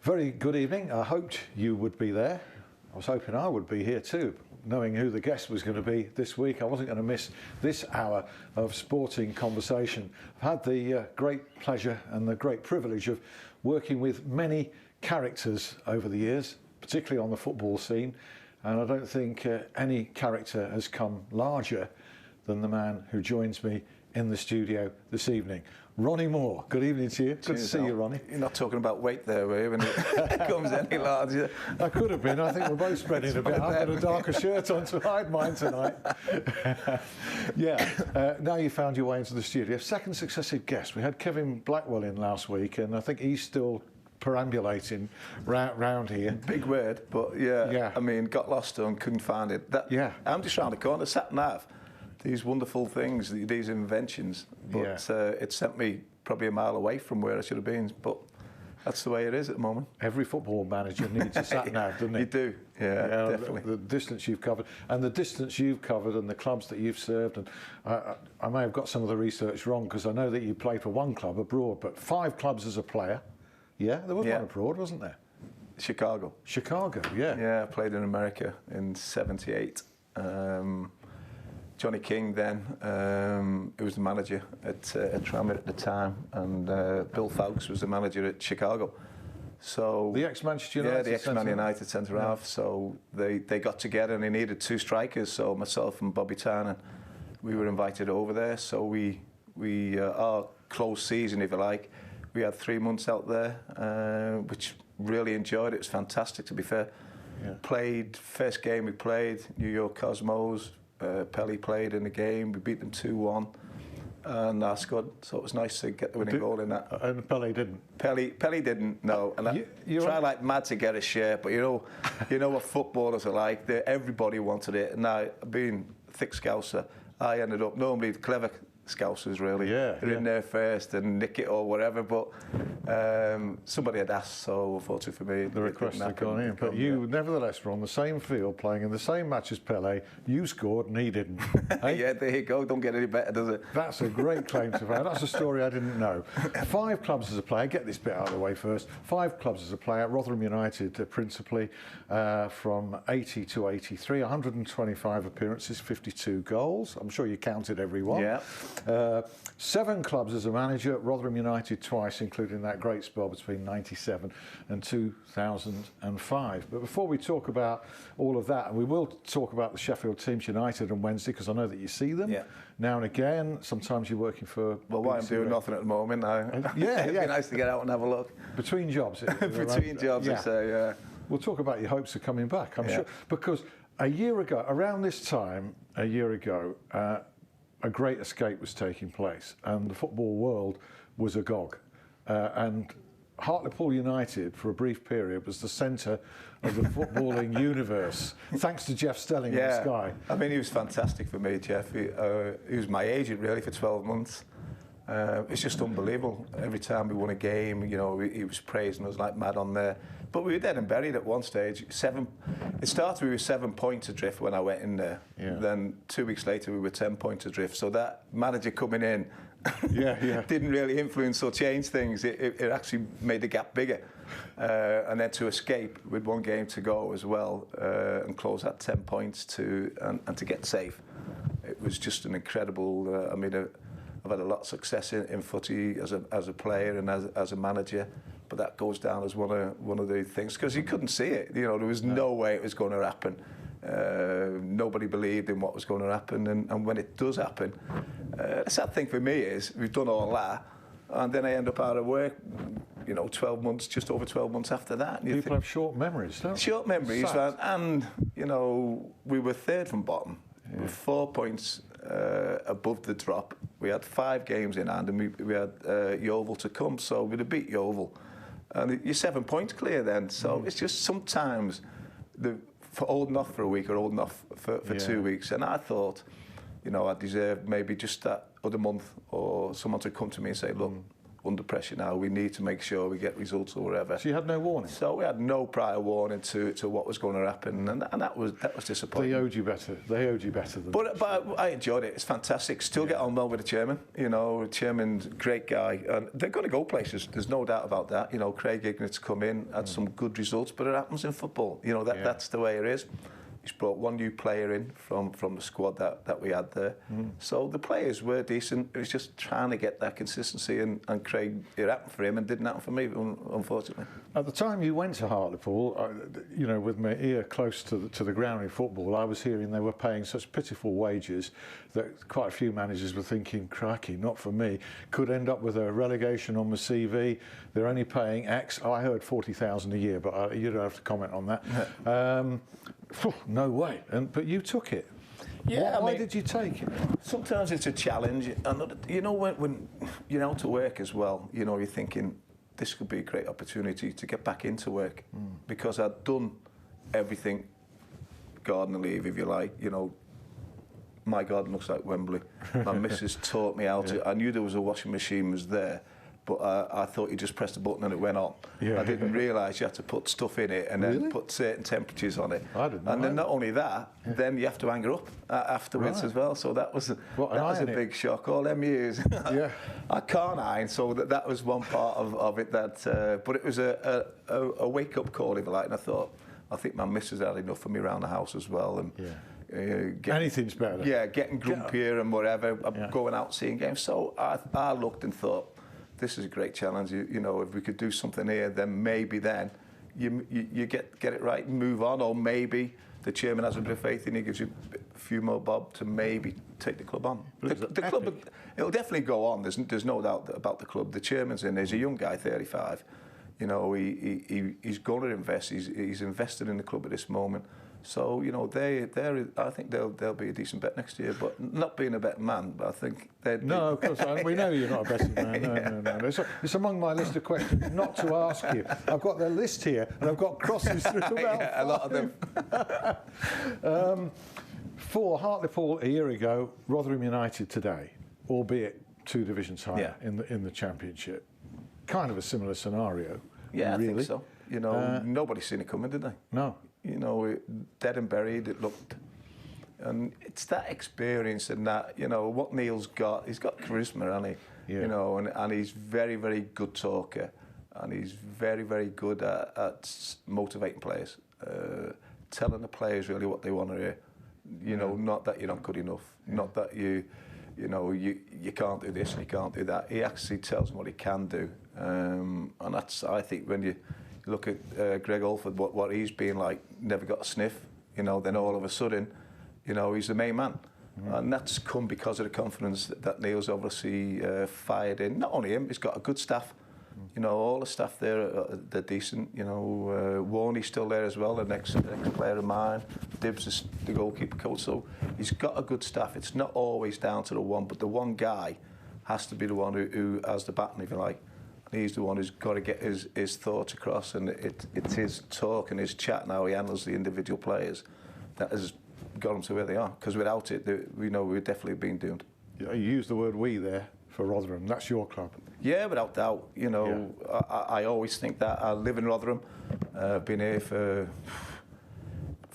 Very good evening. I hoped you would be there. I was hoping I would be here too. Knowing who the guest was going to be this week, I wasn't going to miss this hour of sporting conversation. I've had the great pleasure and the great privilege of working with many characters over the years, particularly on the football scene, and I don't think any character has come larger than the man who joins me in the studio this evening. Ronnie Moore, good evening to you. Good to see you, Ronnie. You're not talking about weight there, were you, when it comes any larger? I could have been. I think we're both spreading a bit. I've got a darker shirt on to hide mine tonight. Now you found your way into the studio. Second successive guest. We had Kevin Blackwell in last week, and I think he's still perambulating round here. Big word, but yeah. I mean, got lost and couldn't find it. I'm just round the corner, sat nav. These wonderful things, these inventions, but it sent me probably a mile away from where I should have been, but that's the way it is at the moment. Every football manager needs a sat-nav, doesn't he? You do, yeah, definitely. The distance you've covered, and the the clubs that you've served, and I may have got some of the research wrong, because I know that you played for one club abroad, but 5 clubs as a player. Yeah, there was one abroad, wasn't there? Chicago, yeah. Yeah, I played in America in '78. Johnny King then, who was the manager at Tranmere at the time, and Bill Fowkes was the manager at Chicago. So the ex-Manchester United, the ex-Man United centre half. So they got together and they needed 2 strikers. So myself and Bobby Tarnan, we were invited over there. So we our close season, if you like, we had 3 months out there, which really enjoyed. It was fantastic, to be fair. Yeah. Played first game we played, New York Cosmos. Pelly played in the game. We beat them 2-1, and I scored. So it was nice to get the winning goal in that. And Pelly didn't. Pelly didn't. No, and I tried like mad to get a share, but you know what footballers are like. Everybody wanted it, and I, being a thick Scouser, I ended up normally the clever Scousers really. They're in there first and nick it or whatever, but somebody had asked, so unfortunately for me, the request had gone in. But you, nevertheless, were on the same field playing in the same match as Pelé. You scored and he didn't. Hey? Yeah, there you go. Don't get any better, does it? That's a great claim to fame. That's a story I didn't know. 5 clubs as a player. Get this bit out of the way first. 5 clubs as a player. Rotherham United, principally, from 80 to 83. 125 appearances, 52 goals. I'm sure you counted every one. Yeah. 7 clubs as a manager, Rotherham United twice, including that great spell between 97 and 2005. But before we talk about all of that, and we will talk about the Sheffield teams, United on Wednesday, because I know that you see them now and again. Sometimes you're working for... Well, why I'm doing nothing at the moment. It'd be nice to get out and have a look. Between jobs. Between jobs, I say, yeah. We'll talk about your hopes of coming back, I'm sure. Because a year ago, around this time, a year ago, a great escape was taking place, and the football world was agog. And Hartlepool United, for a brief period, was the centre of the footballing universe, thanks to Jeff Stelling on Sky. I mean, he was fantastic for me, Jeff. He was my agent, really, for 12 months. It's just unbelievable. Every time we won a game, he was praising us like mad on there. But we were dead and buried at one stage. It started, we were 7 points adrift when I went in there. Yeah. Then 2 weeks later, we were 10 points adrift. So that manager coming in didn't really influence or change things. It actually made the gap bigger. And then to escape with 1 game to go as well, and close at 10 points and to get safe. It was just an incredible, I've had a lot of success in footy as a player and as a manager, but that goes down as one of the things, because you couldn't see it. There was no way it was going to happen. Nobody believed in what was going to happen, and when it does happen, the sad thing for me is we've done all that, and then I end up out of work. 12 months, just over 12 months after that. And People have short memories, don't they? Short memories, and we were 3rd from bottom. Yeah. With 4 points above the drop. We had 5 games in hand, and we had Yeovil to come, so we'd have beat Yeovil. And you're 7 points clear then. So it's just sometimes for old enough for a week or old enough for 2 weeks. And I thought, I deserved maybe just that other month, or someone to come to me and say, look, under pressure now. We need to make sure we get results or whatever. So you had no warning? So we had no prior warning to what was going to happen, and that was disappointing. They owed you better. They owed you better than. But I enjoyed it. It's fantastic. Still get on well with the chairman. You know, the chairman's a great guy, and they're going to go places. There's no doubt about that. You know, Craig Ignatt's come in, had some good results, but it happens in football. You know, that's the way it is. He's brought one new player in from the squad that we had there. So the players were decent. It was just trying to get that consistency, and Craig, it happened for him and didn't happen for me, unfortunately. At the time you went to Hartlepool, you know, with my ear close to the ground in football, I was hearing they were paying such pitiful wages that quite a few managers were thinking, crikey, not for me. Could end up with a relegation on my CV. They're only paying X. I heard 40,000 a year, but you don't have to comment on that. No way. But you took it. Yeah, Why did you take it? Sometimes it's a challenge, and you know, when you're out to work as well, you know, you're thinking this could be a great opportunity to get back into work, because I'd done everything, garden leave, if you like. You know, my garden looks like Wembley. My missus taught me how to. I knew there was a washing machine was there, but I thought you just pressed the button and it went on. I didn't realise you had to put stuff in it and then put certain temperatures on it. I didn't know. And then not only that, then you have to hang her up afterwards as well. So that was a big shock. All them years. I can't iron, so that was one part of it. But it was a wake-up call, if you like. And I think my missus had enough for me around the house as well. And anything's better. Yeah, getting grumpier and whatever, going out seeing games. So I looked and thought, this is a great challenge. You know, if we could do something here, then maybe then you get it right and move on, or maybe the chairman has a bit of faith in you, gives you a few more bob to maybe take the club on. The club, it'll definitely go on. There's no doubt about the club. The chairman's in. He's a young guy, 35. You know, he's going to invest. He's invested in the club at this moment. So, you know, I think they'll be a decent bet next year, but not being a betting man, but I think they'd... No, of course, we know you're not a betting man, no. It's among my list of questions not to ask you. I've got the list here, and I've got crosses through about a lot of them. For Hartlepool a year ago, Rotherham United today, albeit 2 divisions higher in the Championship. Kind of a similar scenario, Yeah, really. I think so. You know, nobody's seen it coming, did they? No. You know, dead and buried, it looked. And it's that experience and that, you know, what Neil's got, he's got charisma, hasn't he? You know, and he's very, very good talker. And he's very, very good at motivating players, telling the players really what they want to hear. You know, not that you're not good enough, not that you can't do this and you can't do that. He actually tells them what he can do. And that's, I think, when you look at Greg Alford, what he's been like, never got a sniff, you know, then all of a sudden, you know, he's the main man. And that's come because of the confidence that Neil's obviously fired in. Not only him, he's got a good staff. You know, all the staff there, they're decent. You know, Warney's still there as well, the next player of mine. Dibbs is the goalkeeper coach. So he's got a good staff. It's not always down to the one, but the one guy has to be the one who has the baton, if you like. He's the one who's got to get his thoughts across, and it's his talk and his chat and how he handles the individual players that has got them to where they are. Because without it, we know we've definitely been doomed. You used the word "we" there for Rotherham. That's your club. Yeah, without doubt. You know, I always think that. I live in Rotherham. I've been here for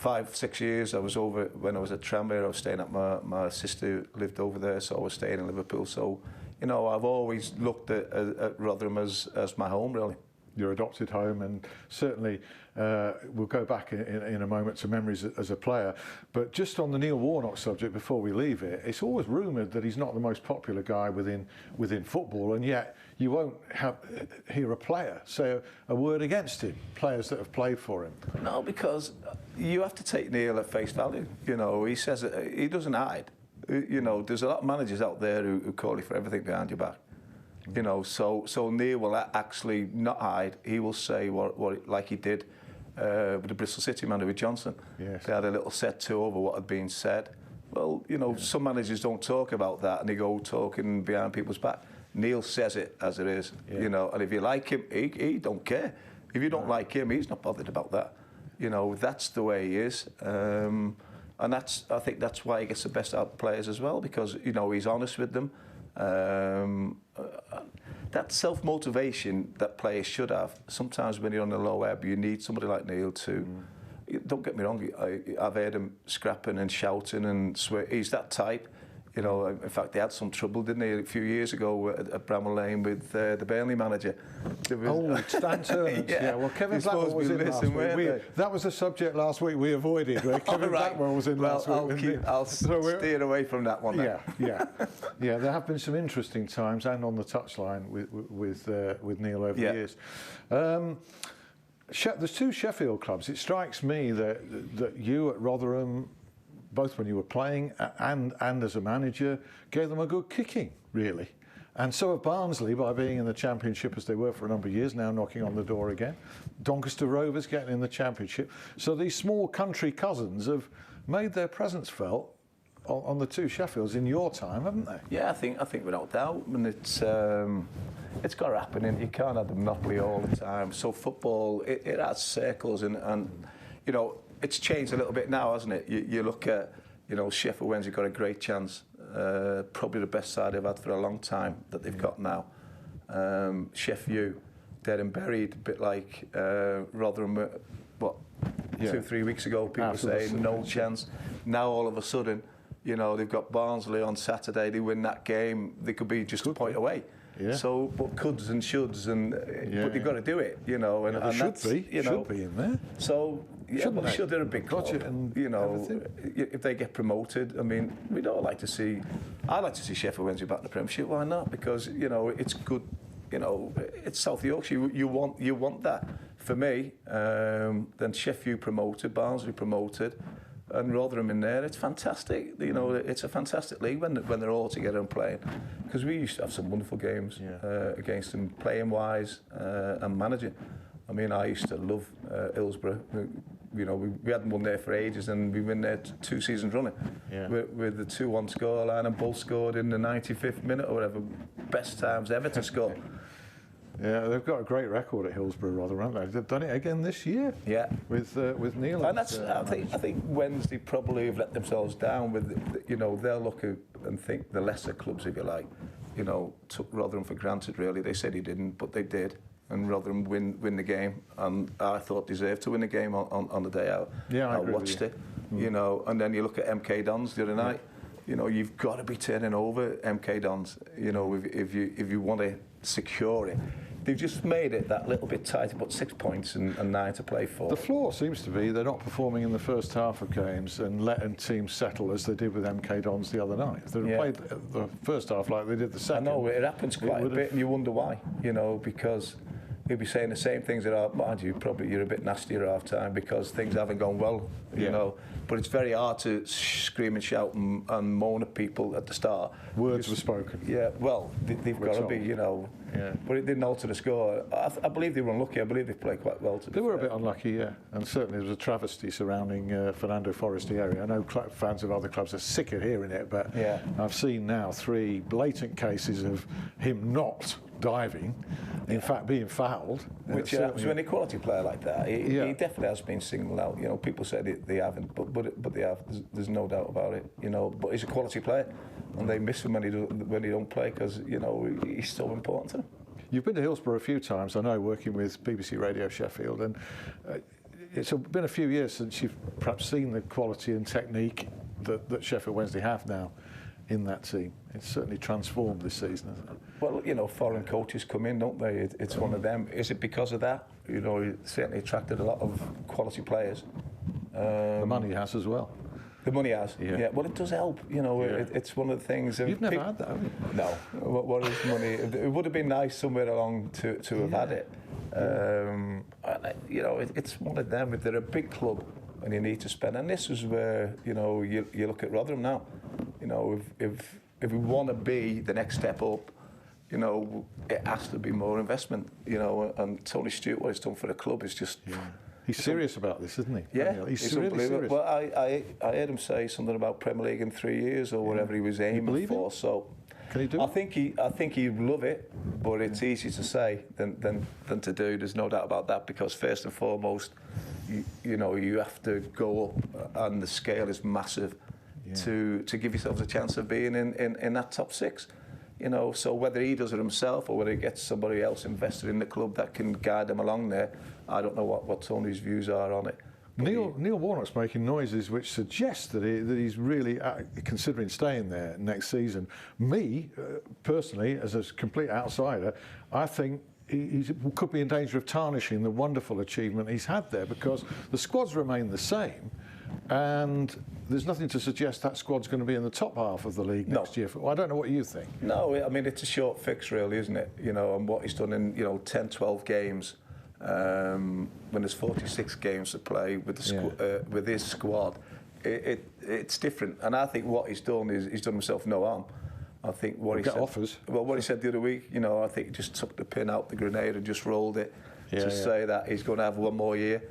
5-6 years. I was over when I was at Tranmere. I was staying at my sister lived over there, so I was staying in Liverpool. So, you know, I've always looked at Rotherham as my home, really. Your adopted home, and certainly we'll go back in a moment to memories as a player. But just on the Neil Warnock subject, before we leave it, it's always rumoured that he's not the most popular guy within football, and yet you won't hear a player say a word against him, players that have played for him. No, because you have to take Neil at face value. You know, he says he doesn't hide. You know, there's a lot of managers out there who call you for everything behind your back. You know, so Neil will actually not hide. He will say what like he did with the Bristol City manager with Johnson. Yes. They had a little set-to over what had been said. Well, you know, some managers don't talk about that, and they go talking behind people's back. Neil says it as it is. You know, and if you like him, he don't care. If you don't like him, he's not bothered about that. You know, that's the way he is. And I think that's why he gets the best out of players as well, because, you know, he's honest with them. that self-motivation that players should have. Sometimes when you're on the low ebb, you need somebody like Neil to. Don't get me wrong. I've heard him scrapping and shouting and swear. He's that type. You know, in fact, they had some trouble, didn't they, a few years ago at Bramall Lane with the Burnley manager. Stan Turner. Yeah, well, Kevin Blackwell was in last week. That was a subject last week we avoided. Kevin Blackwell was in last week. I'll steer away from that one then. Yeah. There have been some interesting times, and on the touchline with Neil over the years. There's two Sheffield clubs. It strikes me that you at Rotherham, both when you were playing and as a manager, gave them a good kicking, really. And so have Barnsley by being in the Championship as they were for a number of years, now knocking on the door again. Doncaster Rovers getting in the Championship. So these small country cousins have made their presence felt on the two Sheffields in your time, haven't they? Yeah, I think without doubt. And it's got to happen, and you can't have the monopoly all the time. So football, it has circles, and you know, it's changed a little bit now, hasn't it? You look at, you know, Sheffield Wednesday got a great chance. Probably the best side they've had for a long time that they've got now. Sheffield, dead and buried, a bit like Rotherham, 2-3 weeks ago, people were saying no chance. Now all of a sudden, you know, they've got Barnsley on Saturday, they win that game, they could be just a point away. Yeah. So, but coulds and shoulds, but they've got to do it, you know. And, and that's, should be in there. So, should they're a big club, and you know, everything. If they get promoted, I mean, we'd all like to see. I'd like to see Sheffield Wednesday back in the Premiership. Why not? Because you know, it's good. You know, it's South Yorkshire. You want that. For me, then Sheffield promoted, Barnsley promoted, and Rotherham in there. It's fantastic. You know, it's a fantastic league when they're all together and playing. Because we used to have some wonderful games against them, playing wise and managing. I mean, I used to love Hillsborough. You know, we hadn't won there for ages, and we won there 2 seasons running with the 2-1 scoreline, and both scored in the 95th minute or whatever. Best times ever to score. Yeah, they've got a great record at Hillsborough, rather, haven't they? They've done it again this year. Yeah, with Neil. And that's I think Wednesday probably have let themselves down with you know, they'll look at and think the lesser clubs, if you like, you know, took Rotherham for granted. Really, they said he didn't, but they did. And Rotherham win the game, and I thought deserved to win the game on the day out. Yeah, I watched it, you know. And then you look at MK Dons the other night. You know, you've got to be turning over MK Dons. You know, if you want to secure it, they've just made it that little bit tighter. But 6 points and 9 to play for. The flaw seems to be they're not performing in the first half of games and letting teams settle as they did with MK Dons the other night. They played the first half like they did the second. I know it happens quite a bit, and you wonder why. You know, because he'll be saying the same things at half. Mind you, probably you're a bit nastier at half time because things haven't gone well, you know. But it's very hard to scream and shout and moan at people at the start. Words were spoken. Yeah, well, they've got to be, you know. Yeah. But it didn't alter the score. I believe they were unlucky. I believe they played quite well. They were a bit unlucky, yeah. And certainly there was a travesty surrounding Fernando Forestieri. I know fans of other clubs are sick of hearing it, but I've seen now 3 blatant cases of him not diving, in fact being fouled. Which so an equality player like that, he definitely has been singled out. You know, people say they haven't, but they have. There's no doubt about it. You know, but he's a quality player, and they miss him when he don't play because you know he's so important to them. You've been to Hillsborough a few times, I know, working with BBC Radio Sheffield, and it's been a few years since you've perhaps seen the quality and technique that Sheffield Wednesday have now in that team. It's certainly transformed this season, hasn't it? Well, you know, foreign coaches come in, don't they? It's one of them. Is it because of that? You know, it certainly attracted a lot of quality players. The money has as well. The money has, yeah. Well, it does help, you know. It's one of the things. You've never had that, have you? No. What is money? It would have been nice somewhere along to have had it. You know, it's one of them. If they're a big club and you need to spend, and this is where you know you look at Rotherham now. You know, if we want to be the next step up, you know, it has to be more investment. You know, and Tony Stewart, what he's done for the club is just. Yeah. He's serious about this, isn't he? Yeah, he's really serious. Well, I heard him say something about Premier League in 3 years or whatever he was aiming for. So, can he do it? I think he'd love it, but it's easier to say than to do. There's no doubt about that because first and foremost, you know, you have to go up, and the scale is massive to give yourselves a chance of being in that top 6. you know. So whether he does it himself or whether he gets somebody else invested in the club that can guide him along there, I don't know what Tony's views are on it. Neil Warnock's making noises which suggest that he's really considering staying there next season. Me, personally, as a complete outsider, I think he could be in danger of tarnishing the wonderful achievement he's had there, because the squads remain the same, and there's nothing to suggest that squad's going to be in the top half of the league next year. Well, I don't know what you think. No, I mean, it's a short fix, really, isn't it? You know, and what he's done in 10, 12 games. When there's 46 games to play with with his squad, it's different. And I think what he's done is he's done himself no harm. I think what he said. Offers. Well, what he said the other week, I think he just took the pin out the grenade and just rolled it to say that he's going to have one more year.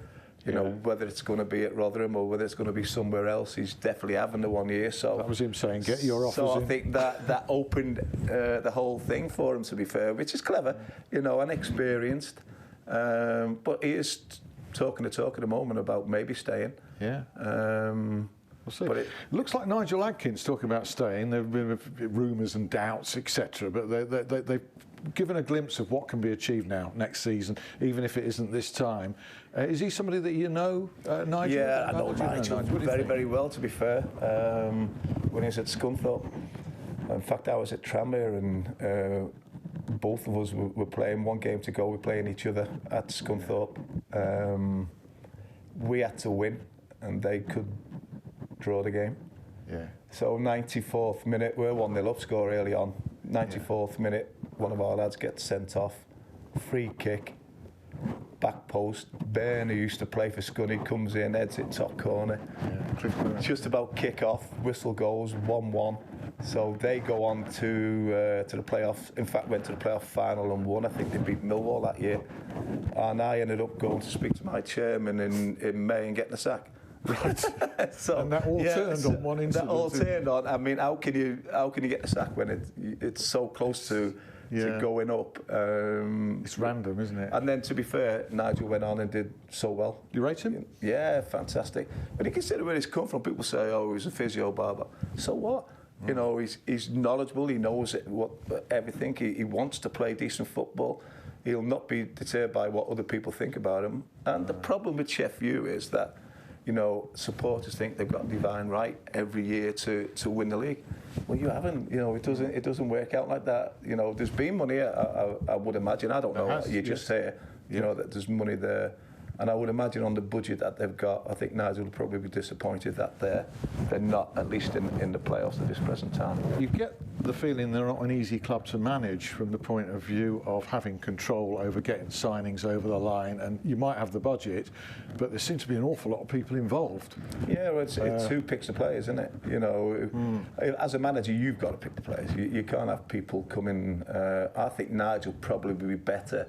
You know, whether it's going to be at Rotherham or whether it's going to be somewhere else, he's definitely having the 1 year. So that was him saying, "Get your offers." So I think that opened the whole thing for him, to be fair, which is clever, and experienced. But he is talking the talk at the moment about maybe staying. Yeah. We'll see. But it looks like Nigel Adkins talking about staying. There have been rumours and doubts, etc. But they've given a glimpse of what can be achieved now next season, even if it isn't this time. Is he somebody that you know, Nigel? Yeah, I know Nigel very, very well, to be fair. When he was at Scunthorpe. In fact, I was at Tranmere, and both of us were playing one game to go. We're playing each other at Scunthorpe. We had to win, and they could draw the game. Yeah. So 94th minute, we're 1-0 up, score early on. 94th minute, one of our lads gets sent off. Free kick, back post. Byrne, who used to play for Scunny, comes in, heads it top corner. Yeah. Just about kick off, whistle goes, 1-1. So they go on to the playoffs. In fact, went to the playoff final and won. I think they beat Millwall that year. And I ended up going to speak to my chairman in May and getting a sack. Right. So, and that all turned on one incident. That all turned on. I mean, how can you get a sack when it's so close to going up? It's random, isn't it? And then, to be fair, Nigel went on and did so well. You rate him? Yeah, fantastic. But you consider where he's come from. People say, "Oh, he's a physio barber." So what? He's knowledgeable. He knows everything. He wants to play decent football. He'll not be deterred by what other people think about him. And the problem with Sheffield is that, supporters think they've got divine right every year to win the league. Well, you haven't. It doesn't work out like that. There's been money. I would imagine. I don't know. You just say, that there's money there. And I would imagine on the budget that they've got, I think Nigel will probably be disappointed that they're not, at least in the playoffs at this present time. You get the feeling they're not an easy club to manage from the point of view of having control over getting signings over the line, and you might have the budget, but there seems to be an awful lot of people involved. Yeah, well, it's who picks the players, isn't it? As a manager, you've got to pick the players. You can't have people come in. I think Nigel probably would be better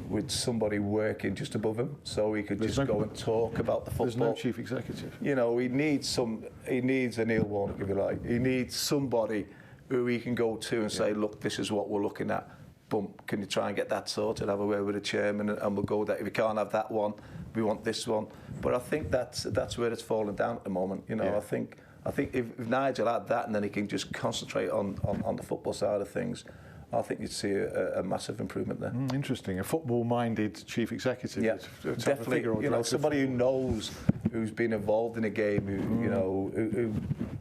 with somebody working just above him, so he could just go and talk about the football. There's no chief executive. He needs a Neil Warnock, if you like. He needs somebody who he can go to and say, look, this is what we're looking at. Boom, can you try and get that sorted? Have a word with the chairman, and we'll go that. If we can't have that one, we want this one. But I think that's where it's fallen down at the moment. I think if Nigel had that, and then he can just concentrate on the football side of things, I think you'd see a massive improvement there. Interesting. A football-minded chief executive. Yeah, definitely. Somebody who knows, who's been involved in a game, who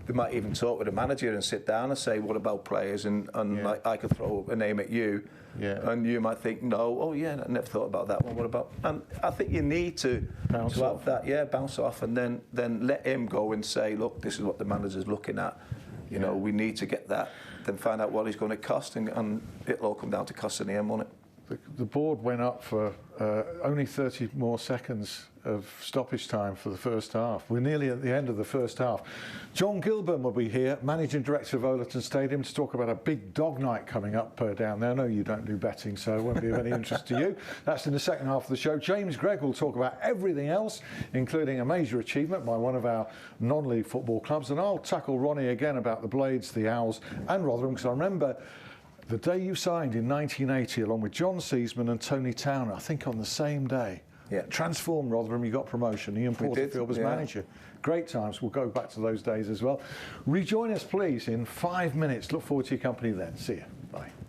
they might even talk with a manager and sit down and say, what about players? And like, I could throw a name at you, and you might think, no, oh yeah, I never thought about that one. What about? And I think you need to bounce off. Bounce off, and then let him go and say, look, this is what the manager's looking at. We need to get that. Then find out what he's going to cost, and it'll all come down to cost in the end, won't it? The board went up for only 30 more seconds of stoppage time for the first half. We're nearly at the end of the first half. John Gilburn will be here, Managing Director of Overton Stadium, to talk about a big dog night coming up down there. I know you don't do betting, so it won't be of any interest to you. That's in the second half of the show. James Gregg will talk about everything else, including a major achievement by one of our non-league football clubs. And I'll tackle Ronnie again about the Blades, the Owls and Rotherham, because I remember the day you signed in 1980, along with John Seasman and Tony Towner, I think on the same day. Yeah. Transformed Rotherham, you got promotion. Ian Porterfield was manager. Great times. We'll go back to those days as well. Rejoin us, please, in 5 minutes. Look forward to your company then. See you. Bye.